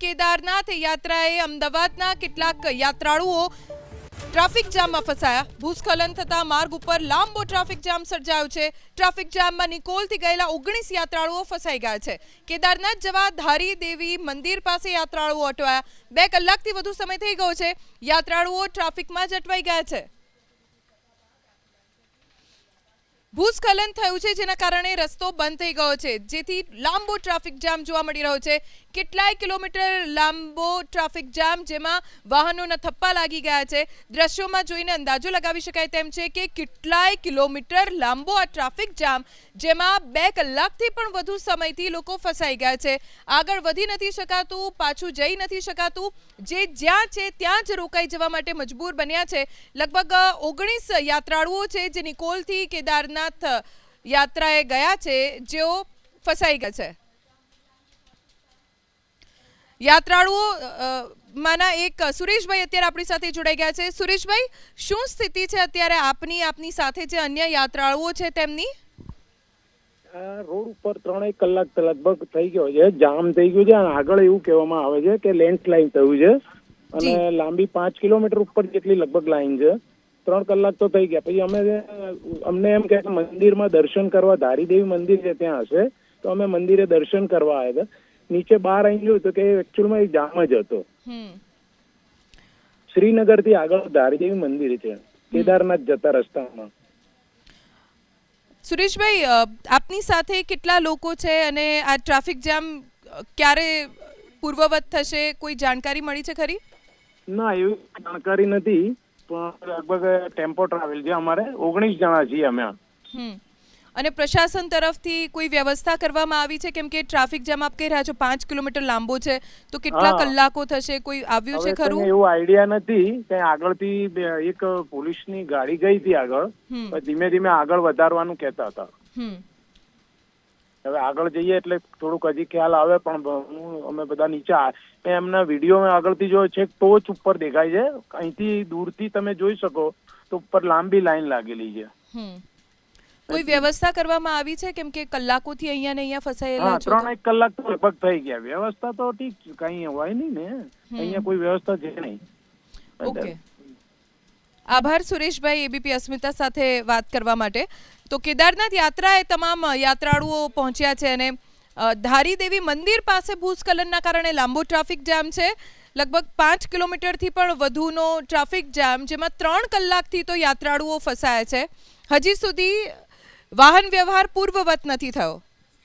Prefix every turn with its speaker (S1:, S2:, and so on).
S1: કેદારનાથ યાત્રાએ અમદાવાદના કેટલાક યાત્રાળુઓ ટ્રાફિક જામમાં ફસાયા. ભૂસ્ખલન થતા માર્ગ ઉપર લાંબો ટ્રાફિક જામ સર્જાયો છે. ટ્રાફિક જામમાં નિકોલથી ગયેલા 19 યાત્રાળુઓ ફસાઈ ગયા છે. કેદારનાથ જવા ધારી દેવી મંદિર પાસે યાત્રાળુઓ અટવાયા. 2 કલાકથી વધુ સમય થઈ ગયો છે. યાત્રાળુઓ ટ્રાફિકમાં જ અટવાઈ ગયા છે. ભૂસ્ખલન થયું છે જેના કારણે રસ્તો બંધ થઈ ગયો છે, જેથી લાંબો ટ્રાફિક જામ જોવા મળી રહ્યો છે. કેટલાય કિલોમીટર લાંબો ટ્રાફિક જામ, જેમાં વાહનોના થપ્પા લાગી ગયા છે. દ્રશ્યોમાં જોઈને અંદાજો લગાવી શકાય તેમ છે કે કેટલાય કિલોમીટર લાંબો આ ટ્રાફિક જામ, જેમાં 2 કલાકથી પણ વધુ સમયથી લોકો ફસાઈ ગયા છે. આગળ વધી નથી શકાતું, પાછું જઈ નથી શકાતું. જે જ્યાં છે ત્યાં જ રોકાઈ જવા માટે મજબૂર બન્યા છે. લગભગ 19 યાત્રાળુઓ છે જે નિકોલથી કેદારનાથ યાત્રાએ ગયા છે, જેઓ ફસાઈ ગયા છે. યાત્રાળુઓ માના એક સુરેશભાઈ અત્યારે આપણી સાથે જોડાઈ ગયા છે. સુરેશભાઈ, શું સ્થિતિ છે અત્યારે આપની સાથે જે અન્ય યાત્રાળુઓ છે તેમની?
S2: રોડ ઉપર 3 કલાક લગભગ થઈ ગયો છે, જામ થઈ ગયું છે. અને આગળ એવું કહેવામાં આવે છે કે લેન્ડસ્લાઇડ થયું છે અને લાંબી 5 કિલોમીટર ઉપર જેટલી લગભગ લાઈન છે. 3 કલાક તો થઈ ગયા. પછી અમને એમ કે મંદિરમાં દર્શન કરવા, ધારીદેવી મંદિર છે ત્યાં હશે, તો અમે મંદિરે દર્શન કરવા આવ્યા હતા. નીચે બહાર આવી જોયું તો કે એકચ્યુઅલમાં એક જામ જ હતો. શ્રીનગર થી આગળ ધારીદેવી મંદિર છે, કેદારનાથ જતા રસ્તામાં.
S1: સુરેશભાઈ, આપની સાથે કેટલા લોકો છે અને આ ટ્રાફિક જામ ક્યારે પૂર્વવત થશે, કોઈ જાણકારી મળી છે ખરી?
S2: ના, એવી જાણકારી નથી. પણ લગભગ ટેમ્પો ટ્રાવેલ છે, અમારે 19 જણા છીએ અમે.
S1: અને પ્રશાસન તરફથી કોઈ વ્યવસ્થા કરવામાં આવી છે? કેમ કે ટ્રાફિક જામ આપ કહી રહ્યા છો 5 કિલોમીટર લાંબો છે, તો કેટલા કલાકો થશે, કોઈ આવ્યું છે ખરું?
S2: એવું આઈડિયા નથી. કઈ આગળથી એક પોલીસની ગાડી ગઈ હતી આગળ, ધીમે ધીમે આગળ વધારવાનું કહેતા હતા. હવે આગળ જઈએ એટલે થોડુંક હજી ખ્યાલ આવે. પણ અમે બધા નીચે એમના વિડીયોમાં આગળથી જો છે, ટોચ ઉપર દેખાય છે. અહીંથી દૂરથી તમે જોઈ શકો તો ઉપર લાંબી લાઈન લાગેલી છે.
S1: કોઈ વ્યવસ્થા કરવામાં આવી છે? કેમ કે કલાકોથી અહીંયા ને અહીંયા ફસાયેલા છો.
S2: 3 કલાક તો લગભગ થઈ ગયા. વ્યવસ્થા તો ઠીક, કઈ હોય નહીં ને, અહીંયા કોઈ વ્યવસ્થા છે નહીં.
S1: ઓકે, આભાર સુરેશભાઈ, એબીપી અસ્મિતા સાથે વાત કરવા માટે. તો કેદારનાથ યાત્રાએ તમામ યાત્રાળુઓ પહોંચ્યા છે અને ધારીદેવી મંદિર પાસે ભૂસ્ખલનના કારણે લાંબો ટ્રાફિક જામ છે. લગભગ 5 કિલોમીટરથી પણ વધુનો ટ્રાફિક જામ, જેમાં 3 કલાકથી તો યાત્રાળુઓ ફસાયા છે. હજી સુધી વાહન વ્યવહાર પૂર્વવત નથી થયો.